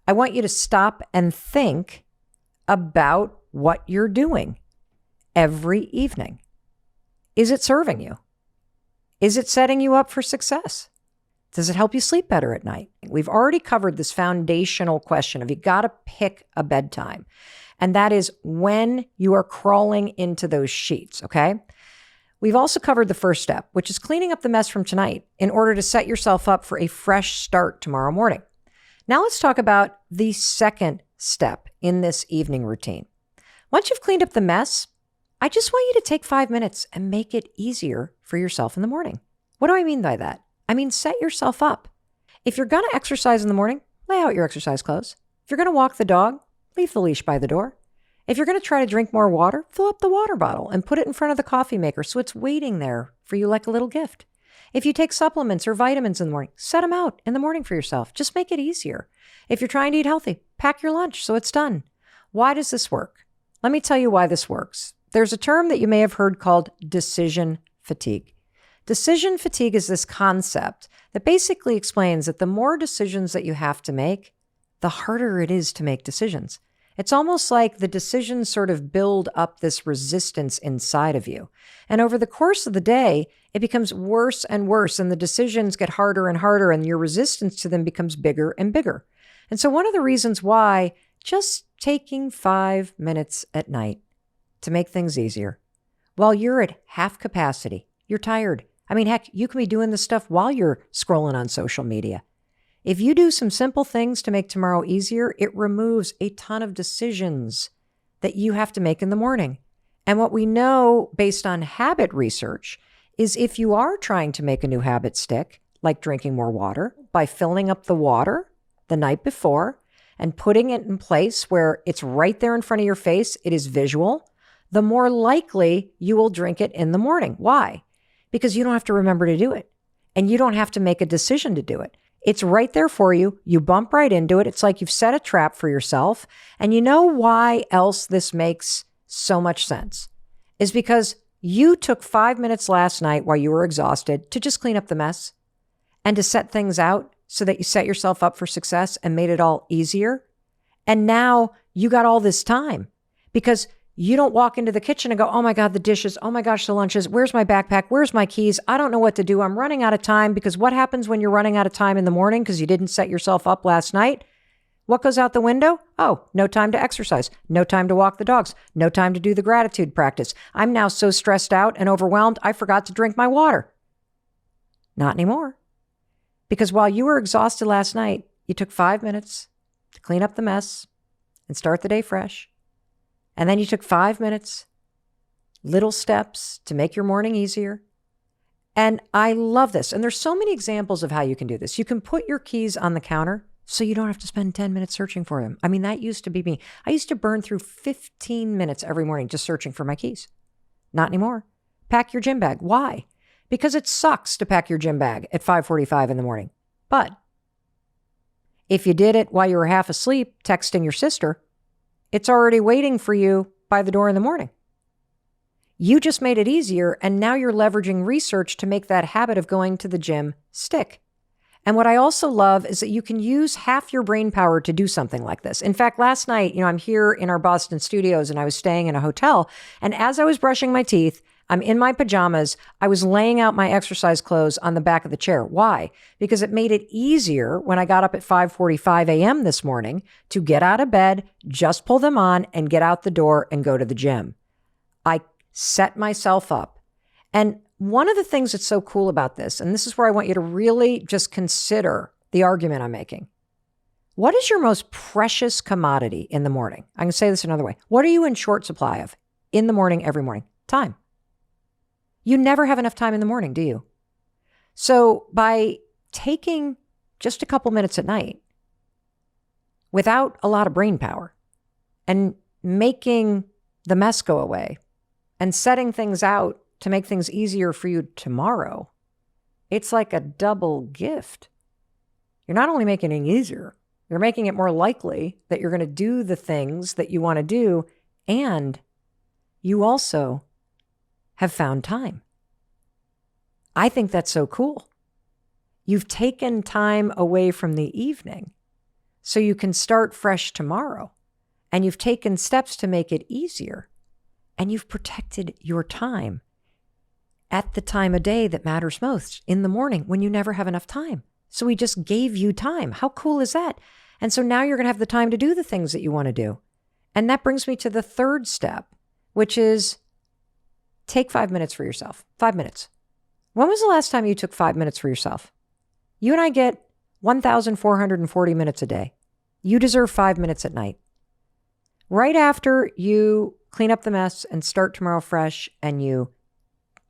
I want you to stop and think about what you're doing every evening. Is it serving you? Is it setting you up for success? Does it help you sleep better at night? We've already covered this foundational question of you got to pick a bedtime. And that is when you are crawling into those sheets, okay? We've also covered the first step, which is cleaning up the mess from tonight in order to set yourself up for a fresh start tomorrow morning. Now let's talk about the second step in this evening routine. Once you've cleaned up the mess, I just want you to take 5 minutes and make it easier for yourself in the morning. What do I mean by that? I mean, set yourself up. If you're going to exercise in the morning, lay out your exercise clothes. If you're going to walk the dog, leave the leash by the door. If you're going to try to drink more water, fill up the water bottle and put it in front of the coffee maker so it's waiting there for you like a little gift. If you take supplements or vitamins in the morning, set them out in the morning for yourself. Just make it easier. If you're trying to eat healthy, pack your lunch so it's done. Why does this work? Let me tell you why this works. There's a term that you may have heard called decision fatigue. Decision fatigue is this concept that basically explains that the more decisions that you have to make, the harder it is to make decisions. It's almost like the decisions sort of build up this resistance inside of you. And over the course of the day, it becomes worse and worse, and the decisions get harder and harder, and your resistance to them becomes bigger and bigger. And so one of the reasons why just taking 5 minutes at night to make things easier, while you're at half capacity, you're tired. I mean, heck, you can be doing this stuff while you're scrolling on social media. If you do some simple things to make tomorrow easier, it removes a ton of decisions that you have to make in the morning. And what we know based on habit research is if you are trying to make a new habit stick, like drinking more water, by filling up the water the night before and putting it in place where it's right there in front of your face, it is visual, the more likely you will drink it in the morning. Why? Because you don't have to remember to do it, and you don't have to make a decision to do it. It's right there for you. You bump right into it. It's like you've set a trap for yourself. And you know why else this makes so much sense? Is because you took 5 minutes last night while you were exhausted to just clean up the mess and to set things out so that you set yourself up for success and made it all easier. And now you got all this time because you don't walk into the kitchen and go, oh my God, the dishes. Oh my gosh, the lunches. Where's my backpack? Where's my keys? I don't know what to do. I'm running out of time. Because what happens when you're running out of time in the morning because you didn't set yourself up last night? What goes out the window? Oh, no time to exercise. No time to walk the dogs. No time to do the gratitude practice. I'm now so stressed out and overwhelmed, I forgot to drink my water. Not anymore. Because while you were exhausted last night, you took 5 minutes to clean up the mess and start the day fresh. And then you took 5 minutes, little steps to make your morning easier. And I love this. And there's so many examples of how you can do this. You can put your keys on the counter so you don't have to spend 10 minutes searching for them. I mean, that used to be me. I used to burn through 15 minutes every morning just searching for my keys. Not anymore. Pack your gym bag. Why? Because it sucks to pack your gym bag at 5:45 in the morning. But if you did it while you were half asleep texting your sister, it's already waiting for you by the door in the morning. You just made it easier, and now you're leveraging research to make that habit of going to the gym stick. And what I also love is that you can use half your brain power to do something like this. In fact, last night, I'm here in our Boston studios and I was staying in a hotel. And as I was brushing my teeth, I'm in my pajamas. I was laying out my exercise clothes on the back of the chair. Why? Because it made it easier when I got up at 5:45 a.m. this morning to get out of bed, just pull them on and get out the door and go to the gym. I set myself up. And one of the things that's so cool about this, and this is where I want you to really just consider the argument I'm making. What is your most precious commodity in the morning? I can say this another way. What are you in short supply of in the morning, every morning? Time. You never have enough time in the morning, do you? So by taking just a couple minutes at night without a lot of brain power and making the mess go away and setting things out to make things easier for you tomorrow, it's like a double gift. You're not only making it easier, you're making it more likely that you're going to do the things that you want to do, and you also have found time. I think that's so cool. You've taken time away from the evening so you can start fresh tomorrow. And you've taken steps to make it easier. And you've protected your time at the time of day that matters most, in the morning when you never have enough time. So we just gave you time. How cool is that? And so now you're going to have the time to do the things that you want to do. And that brings me to the third step, which is take 5 minutes for yourself. 5 minutes. When was the last time you took 5 minutes for yourself? You and I get 1,440 minutes a day. You deserve 5 minutes at night. Right after you clean up the mess and start tomorrow fresh, and you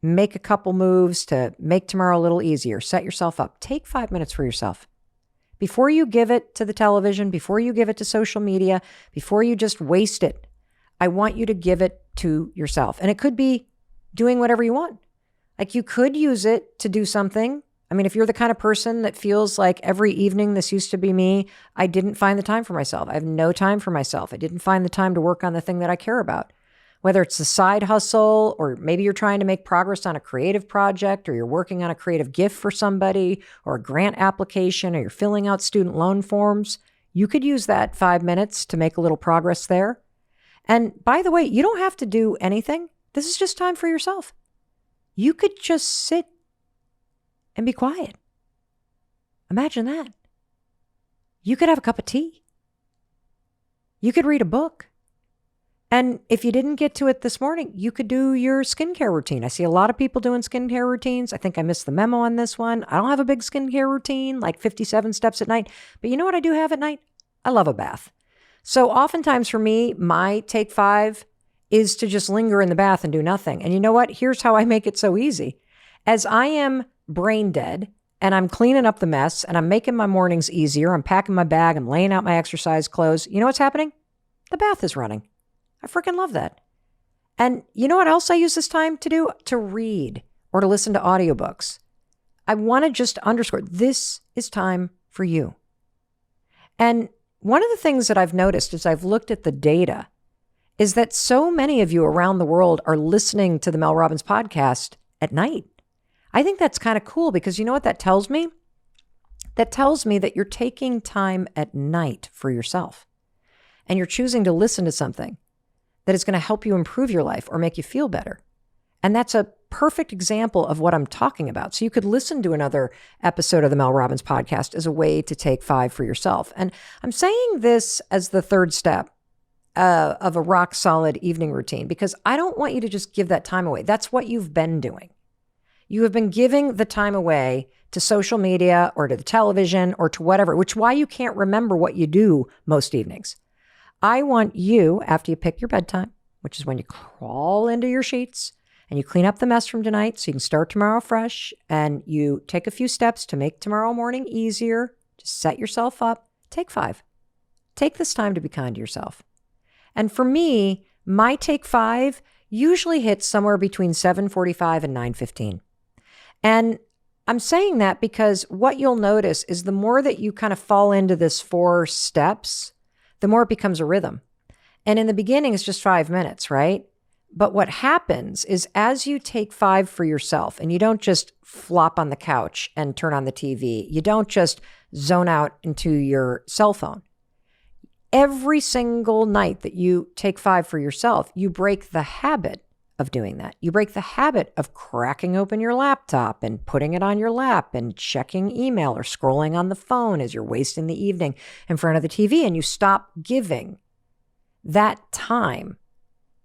make a couple moves to make tomorrow a little easier, set yourself up. Take 5 minutes for yourself. Before you give it to the television, before you give it to social media, before you just waste it, I want you to give it to yourself. And it could be doing whatever you want. Like, you could use it to do something. I mean, if you're the kind of person that feels like every evening, this used to be me, I didn't find the time for myself. I have no time for myself. I didn't find the time to work on the thing that I care about. Whether it's a side hustle, or maybe you're trying to make progress on a creative project, or you're working on a creative gift for somebody, or a grant application, or you're filling out student loan forms, you could use that 5 minutes to make a little progress there. And by the way, you don't have to do anything. This is just time for yourself. You could just sit and be quiet. Imagine that. You could have a cup of tea. You could read a book. And if you didn't get to it this morning, you could do your skincare routine. I see a lot of people doing skincare routines. I think I missed the memo on this one. I don't have a big skincare routine, like 57 steps at night. But you know what I do have at night? I love a bath. So oftentimes for me, my take 5 is to just linger in the bath and do nothing. And you know what? Here's how I make it so easy. As I am brain dead and I'm cleaning up the mess and I'm making my mornings easier, I'm packing my bag, I'm laying out my exercise clothes. You know what's happening? The bath is running. I freaking love that. And you know what else I use this time to do? To read or to listen to audiobooks. I want to just underscore, this is time for you. And one of the things that I've noticed as I've looked at the data is that so many of you around the world are listening to the Mel Robbins podcast at night. I think that's kind of cool, because you know what that tells me? That tells me that you're taking time at night for yourself, and you're choosing to listen to something that is going to help you improve your life or make you feel better. And that's a perfect example of what I'm talking about. So you could listen to another episode of the Mel Robbins podcast as a way to take 5 for yourself. And I'm saying this as the third step of a rock solid evening routine, because I don't want you to just give that time away. That's what you've been doing. You have been giving the time away to social media or to the television or to whatever, which is why you can't remember what you do most evenings. I want you, after you pick your bedtime, which is when you crawl into your sheets and you clean up the mess from tonight so you can start tomorrow fresh, and you take a few steps to make tomorrow morning easier, to set yourself up, take 5. Take this time to be kind to yourself. And for me, my take 5 usually hits somewhere between 7:45 and 9:15. And I'm saying that because what you'll notice is the more that you kind of fall into this 4 steps, the more it becomes a rhythm. And in the beginning, it's just 5 minutes, right? But what happens is as you take 5 for yourself, and you don't just flop on the couch and turn on the TV, you don't just zone out into your cell phone. Every single night that you take 5 for yourself, you break the habit of doing that. You break the habit of cracking open your laptop and putting it on your lap and checking email or scrolling on the phone as you're wasting the evening in front of the TV, and you stop giving that time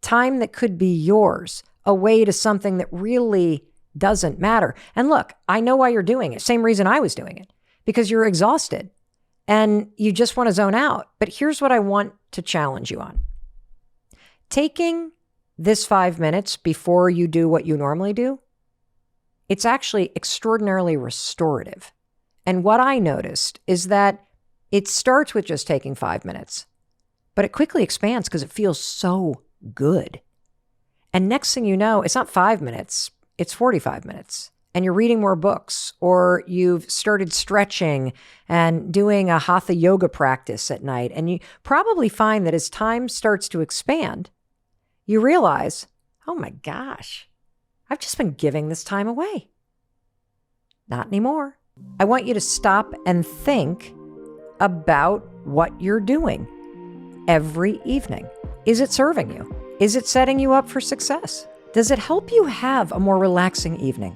that could be yours, away to something that really doesn't matter. And look, I know why you're doing it. Same reason I was doing it, because you're exhausted and you just want to zone out. But here's what I want to challenge you on. Taking this 5 minutes before you do what you normally do, it's actually extraordinarily restorative. And what I noticed is that it starts with just taking 5 minutes, but it quickly expands because it feels so good. And next thing you know, it's not 5 minutes, it's 45 minutes. And you're reading more books, or you've started stretching and doing a hatha yoga practice at night. And you probably find that as time starts to expand, you realize, oh my gosh, I've just been giving this time away. Not anymore. I want you to stop and think about what you're doing every evening. Is it serving you? Is it setting you up for success? Does it help you have a more relaxing evening?